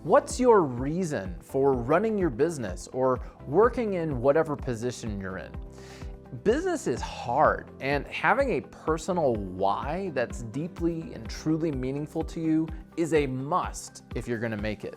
What's your reason for running your business or working in whatever position you're in? Business is hard, and having a personal why that's deeply and truly meaningful to you is a must if you're gonna make it.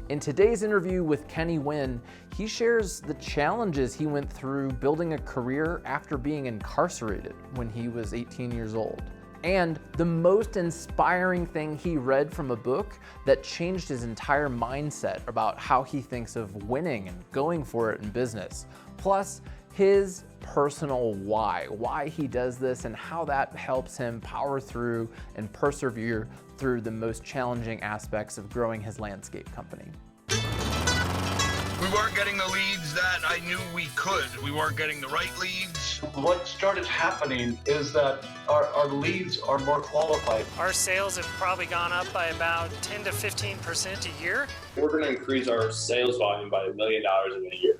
In today's interview with Kenny Nguyen, he shares the challenges he went through building a career after being incarcerated when he was 18 years old. And the most inspiring thing he read from a book that changed his entire mindset about how he thinks of winning and going for it in business. Plus, his personal why he does this and how that helps him power through and persevere through the most challenging aspects of growing his landscape company. We weren't getting the leads that I knew we could. We weren't getting the right leads. What started happening is that our leads are more qualified. Our sales have probably gone up by about 10 to 15% a year. We're going to increase our sales volume by $1 million in a year.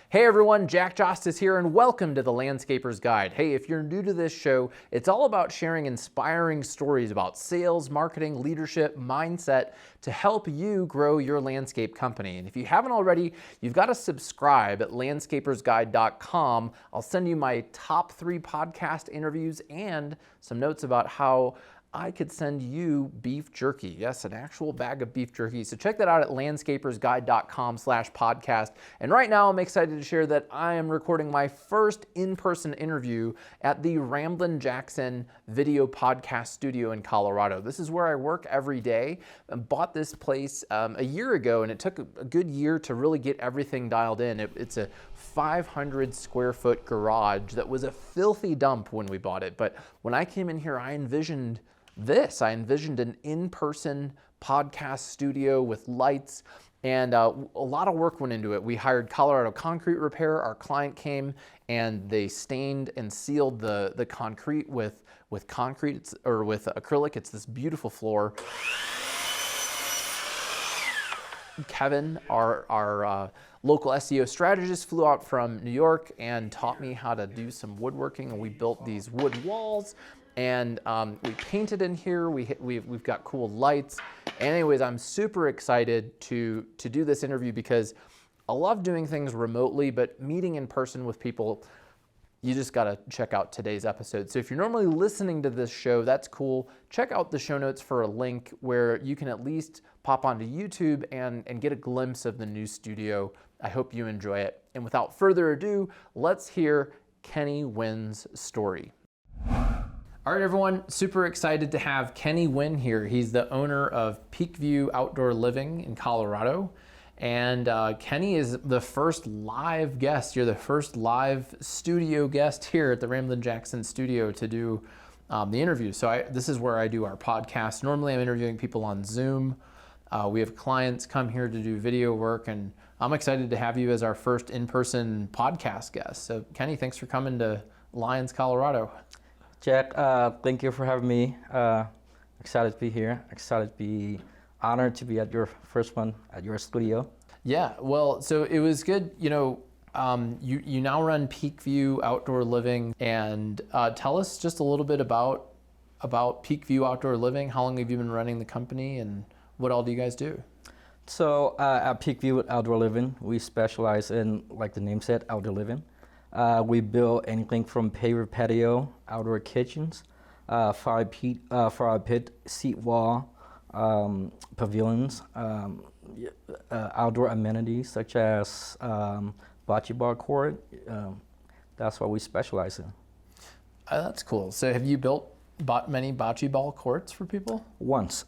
Hey everyone, Jack Jostes here, and welcome to the Landscaper's Guide. Hey, if you're new to this show, it's all about sharing inspiring stories about sales, marketing, leadership, mindset to help you grow your landscape company. And if you haven't already, you've got to subscribe at landscapersguide.com. I'll send you my top 3 podcast interviews and some notes about how I could send you beef jerky. Yes, an actual bag of beef jerky. So check that out at landscapersguide.com/podcast. And right now I'm excited to share that I am recording my first in-person interview at the Ramblin Jackson video podcast studio in Colorado. This is where I work every day. I bought this place a year ago, and it took a good year to really get everything dialed in. It's a 500 square foot garage that was a filthy dump when we bought it. But when I came in here, I envisioned an in-person podcast studio with lights, and a lot of work went into it. We hired Colorado Concrete Repair. Our client came and they stained and sealed the concrete with concrete or with acrylic. It's this beautiful floor. Kevin, our local SEO strategist, flew out from New York and taught me how to do some woodworking, and we built these wood walls. And we painted in here. We've got cool lights. Anyways, I'm super excited to do this interview because I love doing things remotely, but meeting in person with people, you just got to check out today's episode. So if you're normally listening to this show, that's cool. Check out the show notes for a link where you can at least pop onto YouTube and get a glimpse of the new studio. I hope you enjoy it. And without further ado, let's hear Kenny Nguyen's story. All right, everyone, super excited to have Kenny Nguyen here. He's the owner of Peakview Outdoor Living in Colorado. And Kenny is the first live guest. You're the first live studio guest here at the Ramblin Jackson studio to do the interview. So this is where I do our podcast. Normally I'm interviewing people on Zoom. We have clients come here to do video work, and I'm excited to have you as our first in-person podcast guest. So Kenny, thanks for coming to Lyons, Colorado. Jack, thank you for having me. Excited to be here. Excited to be honored to be at your first one at your studio. Yeah, well, so it was good. You know, you now run Peakview Outdoor Living, and tell us just a little bit about Peakview Outdoor Living. How long have you been running the company, and what all do you guys do? So at Peakview Outdoor Living, we specialize in, like the name said, outdoor living. We build anything from paver patio, outdoor kitchens, fire pit, seat wall, pavilions, outdoor amenities such as bocce ball court. That's what we specialize in. That's cool. So have you built many bocce ball courts for people? Once.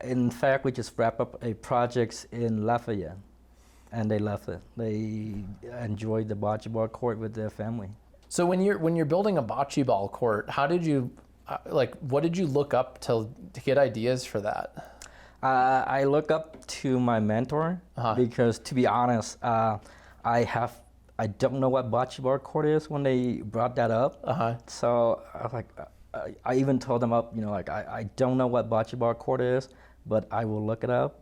In fact, we just wrapped up a project in Lafayette. And they loved it. They enjoyed the bocce ball court with their family. So when you're building a bocce ball court, how did you what did you look up to get ideas for that? I look up to my mentor because, to be honest, I don't know what bocce ball court is when they brought that up. So I even told them up, I don't know what bocce ball court is, but I will look it up.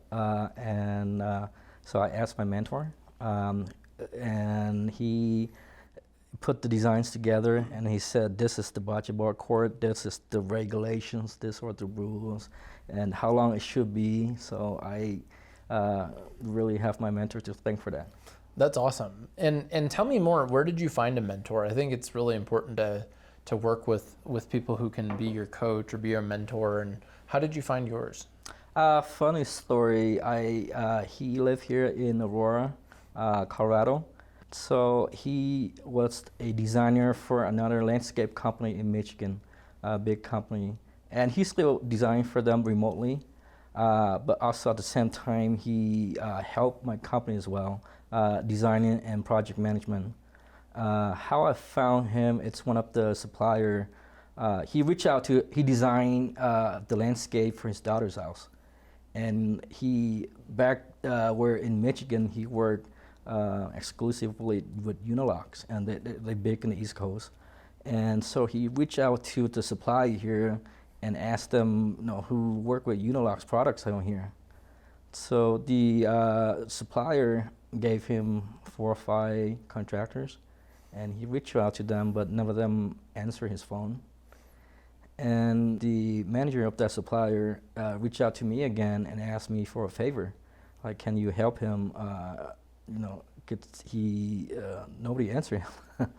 So I asked my mentor, and he put the designs together, and he said, this is the bocce ball court, this is the regulations, these are the rules. and how long it should be. So I really have my mentor to thank for that. That's awesome. And tell me more, where did you find a mentor? I think it's really important to work with people who can be your coach or be your mentor. And how did you find yours? Funny story, he lived here in Aurora, Colorado. So he was a designer for another landscape company in Michigan, a big company. And he still designed for them remotely. But also at the same time, he helped my company as well, designing and project management. How I found him, it's one of the supplier. He designed the landscape for his daughter's house. And where in Michigan, he worked exclusively with Unilocks, and they're big in the East Coast. And so he reached out to the supplier here and asked them, who work with Unilocks products out here. So the supplier gave him 4 or 5 contractors, and he reached out to them, but none of them answered his phone. And the manager of that supplier reached out to me again and asked me for a favor, like, can you help him? Nobody answered him.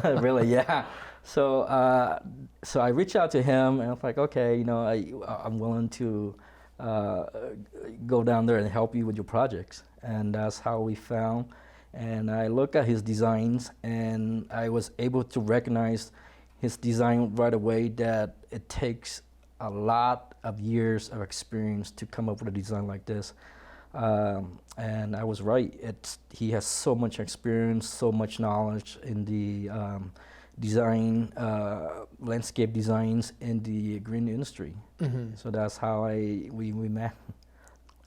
Really, yeah. So I reached out to him, and I was like, okay, I'm willing to go down there and help you with your projects. And that's how we found. And I looked at his designs, and I was able to recognize his design right away, that it takes a lot of years of experience to come up with a design like this. And I was right. He has so much experience, so much knowledge in the design, landscape designs in the green industry. Mm-hmm. So that's how we met.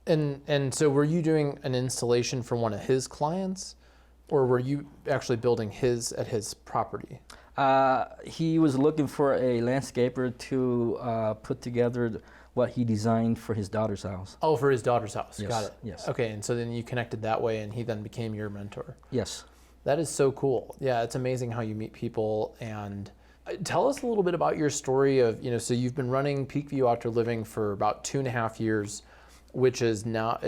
And so were you doing an installation for one of his clients, or were you actually building at his property? He was looking for a landscaper to put together what he designed for his daughter's house. Oh, for his daughter's house. Yes. Got it. Yes. Okay, and so then you connected that way, and he then became your mentor. Yes. That is so cool. Yeah, it's amazing how you meet people. And tell us a little bit about your story of, so you've been running Peakview Outdoor Living for about 2.5 years, which is now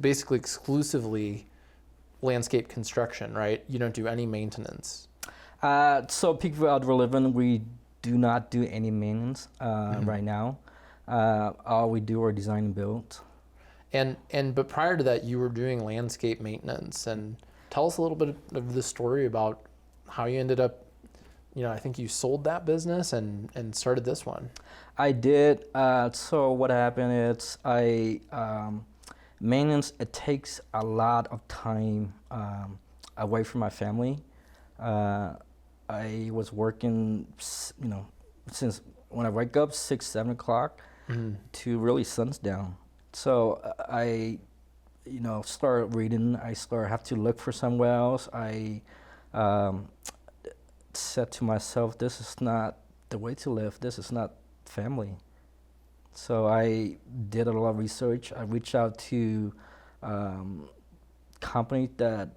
basically exclusively landscape construction, right? You don't do any maintenance. So Peakview Outdoor Living, we do not do any maintenance right now. All we do are design and build. But prior to that, you were doing landscape maintenance. And tell us a little bit of the story about how you ended up, I think you sold that business and started this one. I did. So what happened is maintenance, it takes a lot of time away from my family. I was working, since when I wake up 6, 7 o'clock to really sun's down. So I, start reading. I have to look for somewhere else. I said to myself, this is not the way to live. This is not family. So I did a lot of research. I reached out to companies that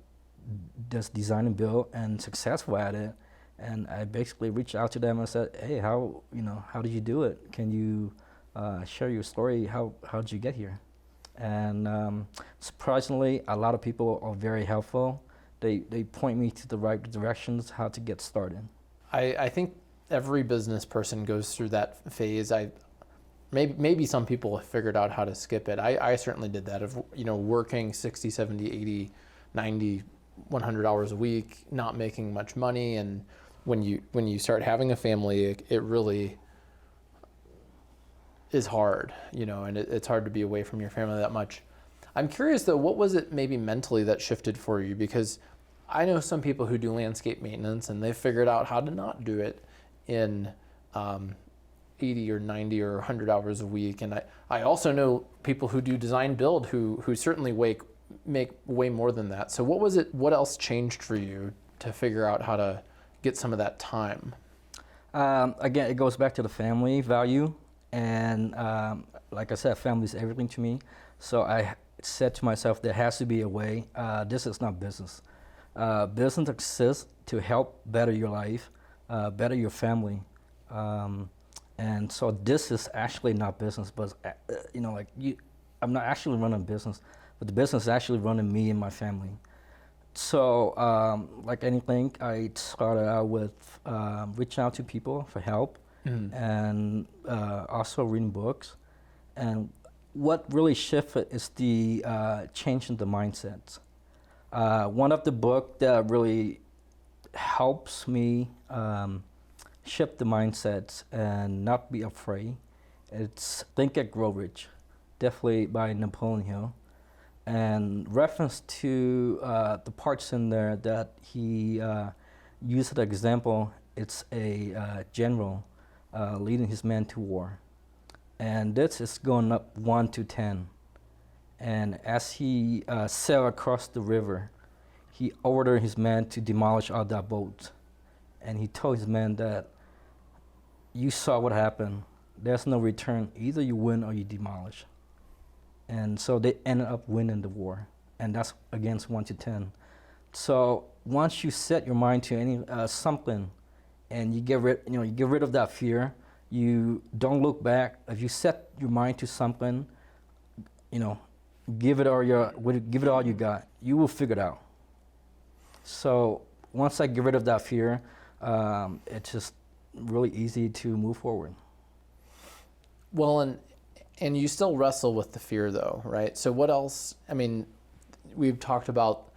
does design and build and successful at it. And I basically reached out to them and said, hey, how did you do it? Can you share your story? How did you get here? And surprisingly, a lot of people are very helpful. They point me to the right directions, how to get started. I think every business person goes through that phase. Maybe some people have figured out how to skip it. I certainly did that, of working 60, 70, 80, 90, 100 hours a week, not making much money. And when you start having a family, it really is hard, and it's hard to be away from your family that much. I'm curious though, what was it maybe mentally that shifted for you? Because I know some people who do landscape maintenance and they've figured out how to not do it in 80 or 90 or 100 hours a week. And I also know people who do design build who certainly make way more than that. So what else changed for you to figure out how to get some of that time? Again, it goes back to the family value. And like I said, family is everything to me. So I said to myself, there has to be a way. This is not business. Business exists to help better your life, better your family. And so this is actually not business, but I'm not actually running a business, but the business is actually running me and my family. So like anything, I started out with reaching out to people for help, and also reading books. And what really shifted is the change in the mindsets. One of the books that really helps me shift the mindsets and not be afraid, it's Think and Grow Rich, definitely by Napoleon Hill. And reference to the parts in there that he used as an example, it's a general leading his men to war. And this is going up 1 to 10. And as he sailed across the river, he ordered his men to demolish all that boats. And he told his men that you saw what happened. There's no return. Either you win or you demolish. And so they ended up winning the war. And that's against 1 to 10. So once you set your mind to any something, and you get rid of that fear, you don't look back. If you set your mind to something, give it all you got. You will figure it out. So once I get rid of that fear, it's just really easy to move forward. Well, and you still wrestle with the fear though, right? So what else? I mean, we've talked about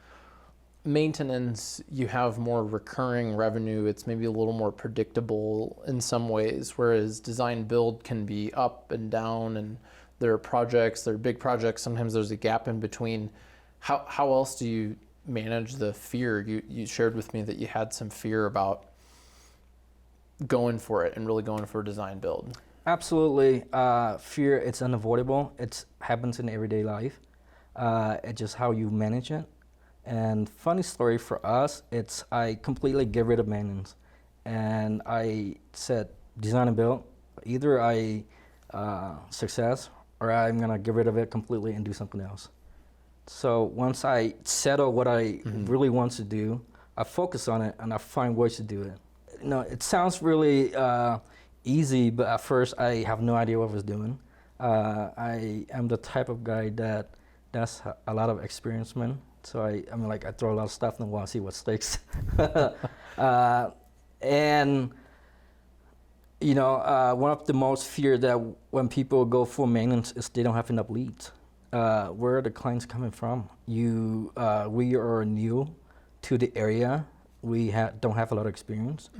maintenance. You have more recurring revenue. It's maybe a little more predictable in some ways, whereas design build can be up and down, and there are big projects. Sometimes there's a gap in between. How else do you manage the fear? You shared with me that you had some fear about going for it and really going for a design build. Absolutely. Fear, it's unavoidable. It happens in everyday life. It's just how you manage it. And funny story for us, I completely get rid of maintenance. And I said, design and build, either I success or I'm gonna get rid of it completely and do something else. So once I settle what I really want to do, I focus on it and I find ways to do it. It sounds really easy, but at first I have no idea what I was doing. I am the type of guy that does a lot of experiment. So I throw a lot of stuff and want to see what sticks. And one of the most fear that when people go for maintenance is they don't have enough leads. Where are the clients coming from? We are new to the area. We don't have a lot of experience.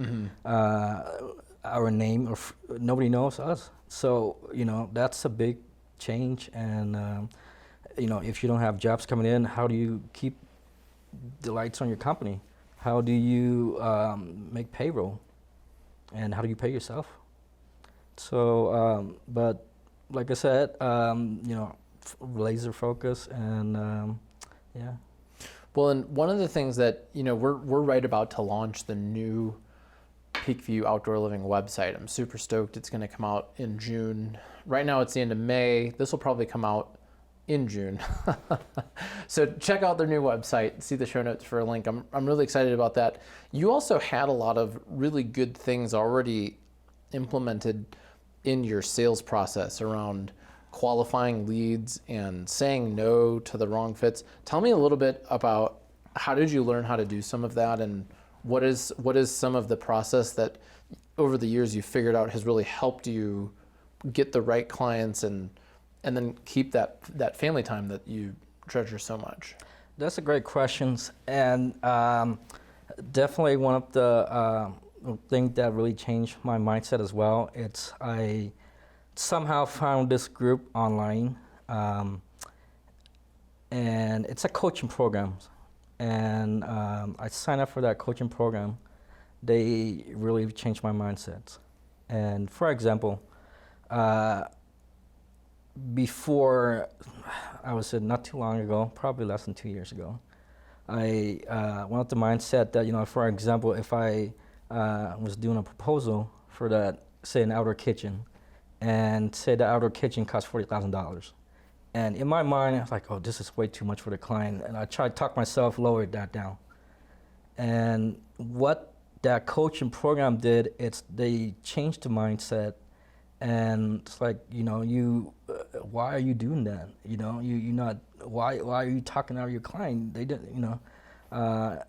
Our name, nobody knows us. So, that's a big change. And, if you don't have jobs coming in, how do you keep the lights on your company? How do you make payroll? And how do you pay yourself? So, but like I said, laser focus and yeah. Well, and one of the things that, we're right about to launch the new Peakview Outdoor Living website. I'm super stoked. It's going to come out in June. Right now it's the end of May. This will probably come out in June. So check out their new website, see the show notes for a link. I'm really excited about that. You also had a lot of really good things already implemented in your sales process around qualifying leads and saying no to the wrong fits. Tell me a little bit about how did you learn how to do some of that, and what is some of the process that over the years you figured out has really helped you get the right clients and then keep that family time that you treasure so much? That's a great question, and definitely one of the things that really changed my mindset as well. I somehow found this group online, and it's a coaching program. And I signed up for that coaching program. They really changed my mindset. And for example, before, I would say not too long ago, probably less than 2 years ago, I wanted the mindset that, for example, if I was doing a proposal for that, say an outdoor kitchen, and say the outdoor kitchen costs $40,000. And in my mind, I was like, oh, this is way too much for the client. And I tried to talk myself, lower that down. And what that coaching program did, they changed the mindset And it's like, why are you doing that? You're not, why are you talking out of your client? They didn't,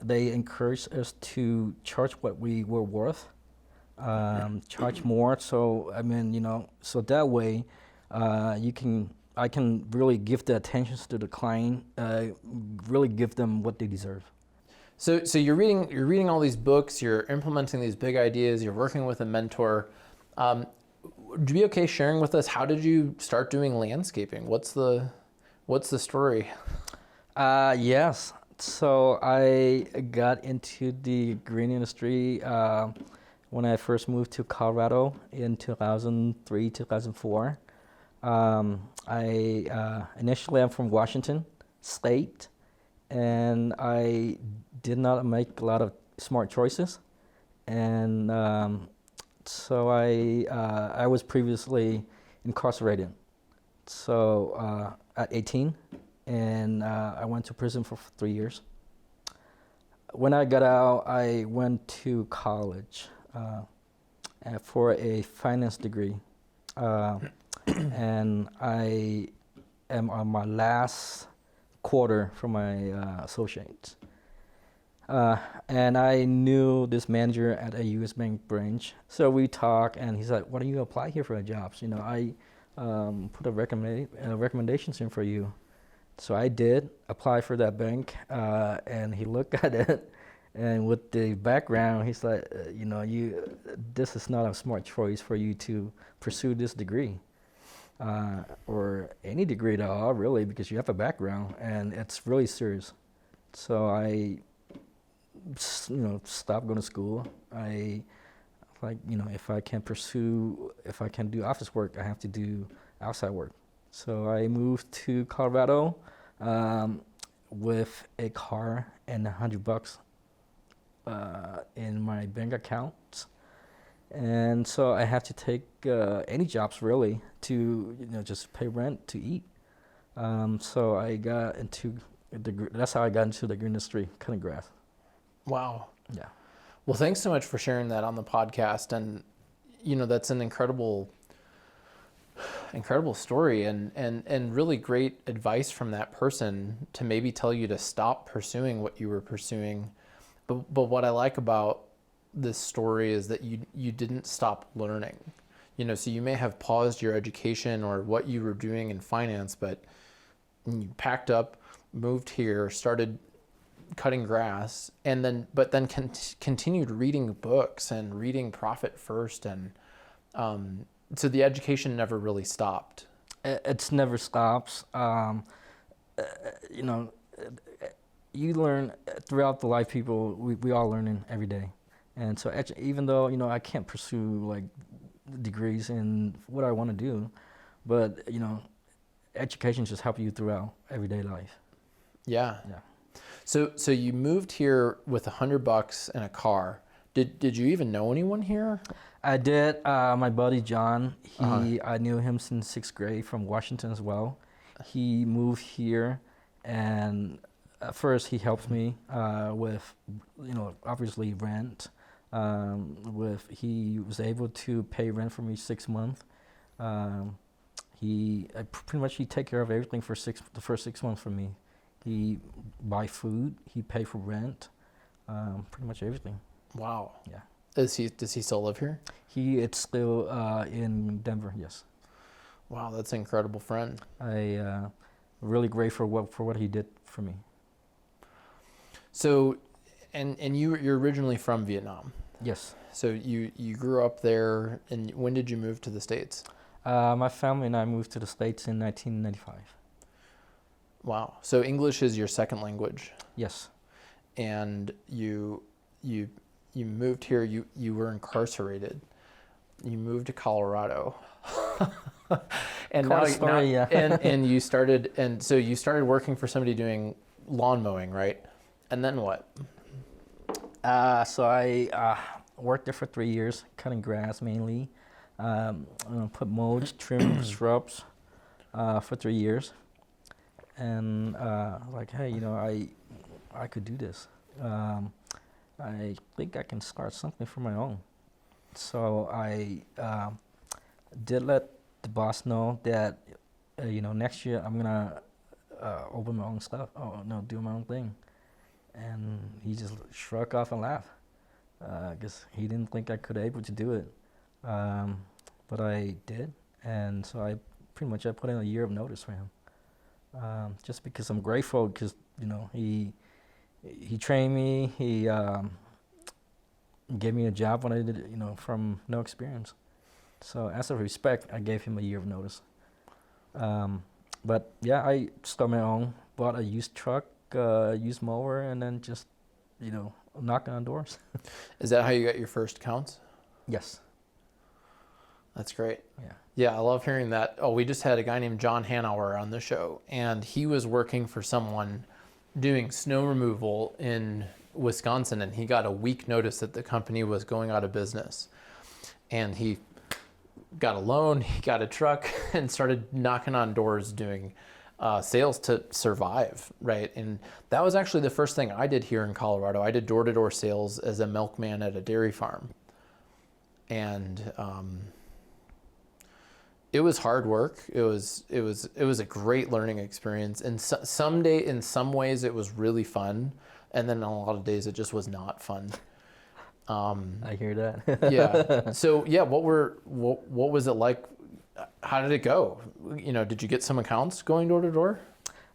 they encouraged us to charge what we were worth, charge more. So, so that way, I can really give the attention to the client, really give them what they deserve. So you're reading all these books, you're implementing these big ideas, you're working with a mentor. Would you be okay sharing with us, how did you start doing landscaping? What's the story? Yes. So I got into the green industry when I first moved to Colorado in 2003, 2004. Initially I'm from Washington State, and I did not make a lot of smart choices, and so I was previously incarcerated. So at 18, and I went to prison for 3 years. When I got out, I went to college for a finance degree, and I am on my last quarter for my associates. And I knew this manager at a U.S. Bank branch. So we talked, and he's like, "Why don't you apply here for jobs? I put recommendations in for you." So I did apply for that bank, and he looked at it, and with the background, he's like, this is not a smart choice for you to pursue this degree, or any degree at all, really, because you have a background, and it's really serious. So I stopped going to school. If I can do office work, I have to do outside work. So I moved to Colorado with a car and $100 in my bank account. And so I have to take any jobs really to just pay rent, to eat. So I got into that's how I got into the green industry, cutting grass. Wow. Yeah. Well, thanks so much for sharing that on the podcast. And, that's an incredible story and really great advice from that person to maybe tell you to stop pursuing what you were pursuing. But what I like about this story is that you didn't stop learning. So you may have paused your education or what you were doing in finance, but you packed up, moved here, started cutting grass, and then continued reading books and reading Profit First, and so the education never really stopped. It's never stops. You learn throughout the life. People, we all learning every day, and so even though I can't pursue like degrees in what I want to do, but education just helps you throughout everyday life. Yeah. Yeah. So you moved here with $100 and a car. Did you even know anyone here? I did. My buddy John, I knew him since 6th grade from Washington as well. He moved here, and at first he helped me with, obviously rent. He was able to pay rent for me 6 months. He take care of everything for the first 6 months for me. He buy food, he pay for rent, pretty much everything. Wow. Yeah. Does he still live here? It's still in Denver. Yes. Wow, that's an incredible friend. I really grateful for what he did for me. So, and you're originally from Vietnam. Yes. So you grew up there, and when did you move to the States? My family and I moved to the States in 1995. Wow. So English is your second language. Yes. And you moved here. You were incarcerated. You moved to Colorado. And and you started, and so you started working for somebody doing lawn mowing, right? And then what? So I worked there for 3 years, cutting grass mainly. Put mulch, trim shrubs for 3 years. And hey, I could do this. I think I can start something for my own. So I did let the boss know that, next year I'm gonna open my own stuff. Oh no, do my own thing. And he just shrugged off and laughed. Because he didn't think I could able to do it, but I did, and so I put in a year of notice for him, just because I'm grateful. Because he trained me, he gave me a job when I did it, from no experience. So as a respect, I gave him a year of notice. But yeah, I started my own, bought a used truck, used mower, and then just knocking on doors. Is that how you got your first accounts? Yes. That's great. Yeah. Yeah, I love hearing that. Oh, we just had a guy named John Hanauer on the show, and he was working for someone doing snow removal in Wisconsin, and he got a week notice that the company was going out of business. And he got a loan, he got a truck, and started knocking on doors doing sales to survive, right? And that was actually the first thing I did here in Colorado. I did door-to-door sales as a milkman at a dairy farm, and it was hard work. It was a great learning experience. And someday, in some ways, it was really fun, and then on a lot of days, it just was not fun. I hear that. Yeah. So yeah, what was it like? How did it go? Did you get some accounts going door to door?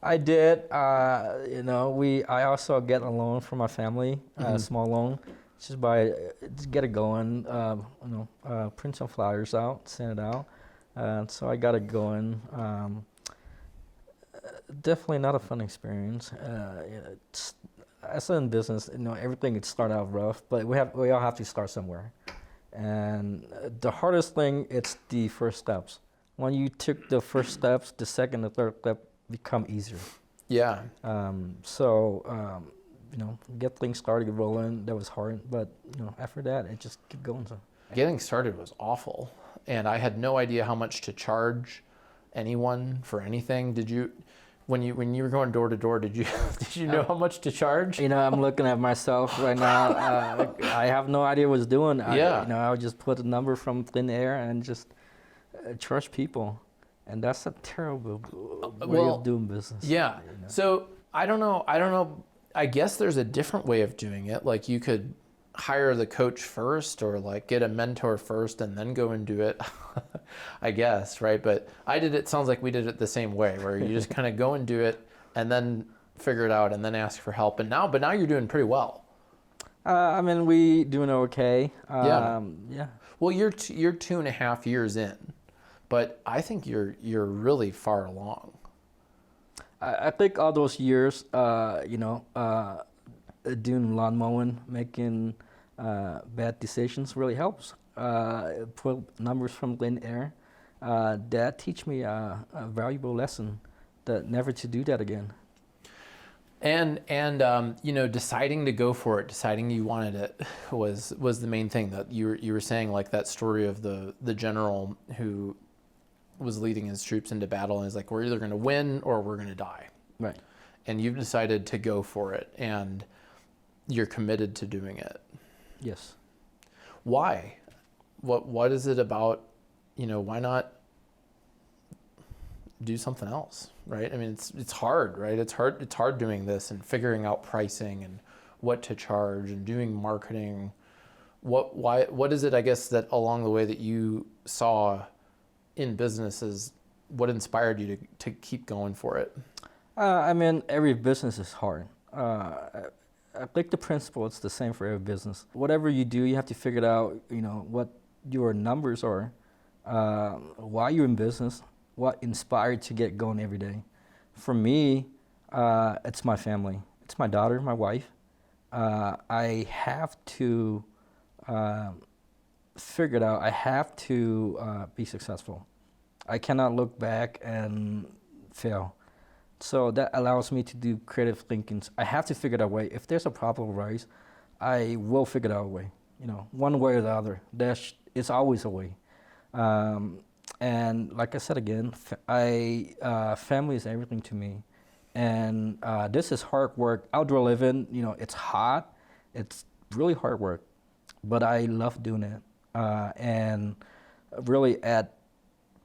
I did. I also get a loan from my family, a small loan, just get it going. Print some flyers out, send it out. So I got it going. Definitely not a fun experience. As in business, everything could start out rough, but we all have to start somewhere. And the hardest thing, it's the first steps. When you took the first steps, the second and third step become easier. Yeah. Get things started rolling, that was hard. But, after that, it just kept going. So Getting started was awful. And I had no idea how much to charge anyone for anything. Did you, when you were going door to door, did you know how much to charge? I'm looking at myself right now. I have no idea what I was doing. Yeah. I would just put a number from thin air and just charge people, and that's a terrible way of doing business. Yeah. So I don't know. I guess there's a different way of doing it. Like you could hire the coach first, or like get a mentor first and then go and do it. I guess, right? But sounds like we did it the same way, where you just kind of go and do it and then figure it out and then ask for help. But now you're doing pretty well. We doing okay. Yeah. Yeah. Well, you're 2.5 years in, but I think you're really far along. I think all those years, doing lawn mowing, making bad decisions really helps. Put numbers from thin air. That teach me a valuable lesson, that never to do that again. And deciding to go for it, deciding you wanted it was the main thing. That you were saying, like that story of the general who was leading his troops into battle, and is like, we're either going to win or we're going to die. Right. And you've decided to go for it, and you're committed to doing it. Yes. Why? What is it about? Why not do something else, right? I mean, it's hard, right? It's hard doing this and figuring out pricing and what to charge and doing marketing. What is it, I guess, that along the way that you saw in businesses, what inspired you to keep going for it? Every business is hard. I think the principle is the same for every business. Whatever you do, you have to figure out, what your numbers are, why you're in business, what inspired to get going every day. For me, it's my family. It's my daughter, my wife. I have to figure it out. I have to be successful. I cannot look back and fail. So that allows me to do creative thinking. I have to figure out a way. If there's a problem arise, I will figure out a way. One way or the other. It's always a way. And like I said again, family is everything to me. And this is hard work. Outdoor living, it's hot. It's really hard work, but I love doing it. And really at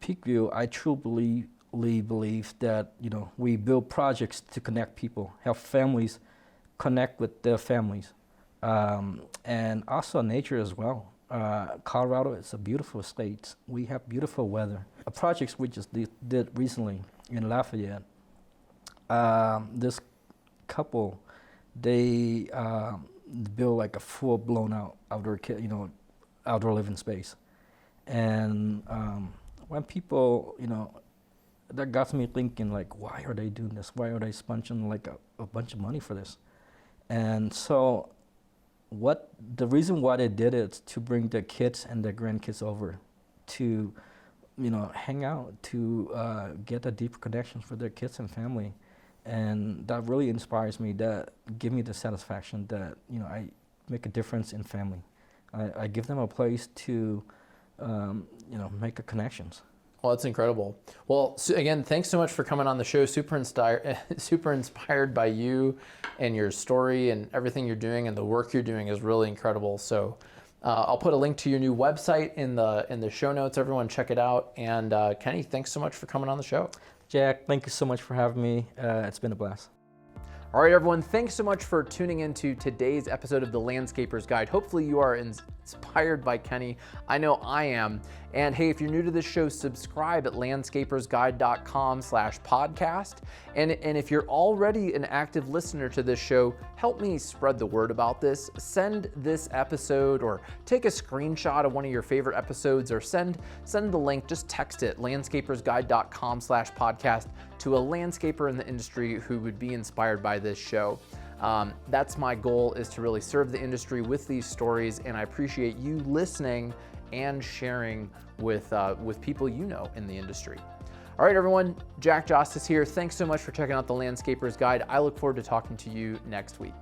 Peakview, I truly believe that, you know, we build projects to connect people, help families connect with their families, and also nature as well. Colorado is a beautiful state. We have beautiful weather. A project we just did recently in Lafayette, this couple, they built like a full blown out outdoor living space. And when people, you know, that got me thinking, like, why are they doing this? Why are they sponging like a bunch of money for this? And so the reason why they did it is to bring their kids and their grandkids over to, you know, hang out, to get a deeper connection with their kids and family. And that really inspires me, that give me the satisfaction that, you know, I make a difference in family. I give them a place to, you know, make a connections. Well, that's incredible. Well, so again, thanks so much for coming on the show. Super inspired by you and your story, and everything you're doing and the work you're doing is really incredible. So I'll put a link to your new website in the show notes. Everyone check it out. And Kenny, thanks so much for coming on the show. Jack, thank you so much for having me. It's been a blast. All right, everyone, thanks so much for tuning into today's episode of The Landscaper's Guide. Hopefully you are inspired by Kenny. I know I am. And hey, if you're new to this show, subscribe at landscapersguide.com/podcast. And if you're already an active listener to this show, help me spread the word about this. Send this episode, or take a screenshot of one of your favorite episodes, or send the link, just text it, landscapersguide.com/podcast, to a landscaper in the industry who would be inspired by this show. That's my goal, is to really serve the industry with these stories, and I appreciate you listening and sharing with people you know in the industry. All right, everyone, Jack Jostes here. Thanks so much for checking out The Landscaper's Guide. I look forward to talking to you next week.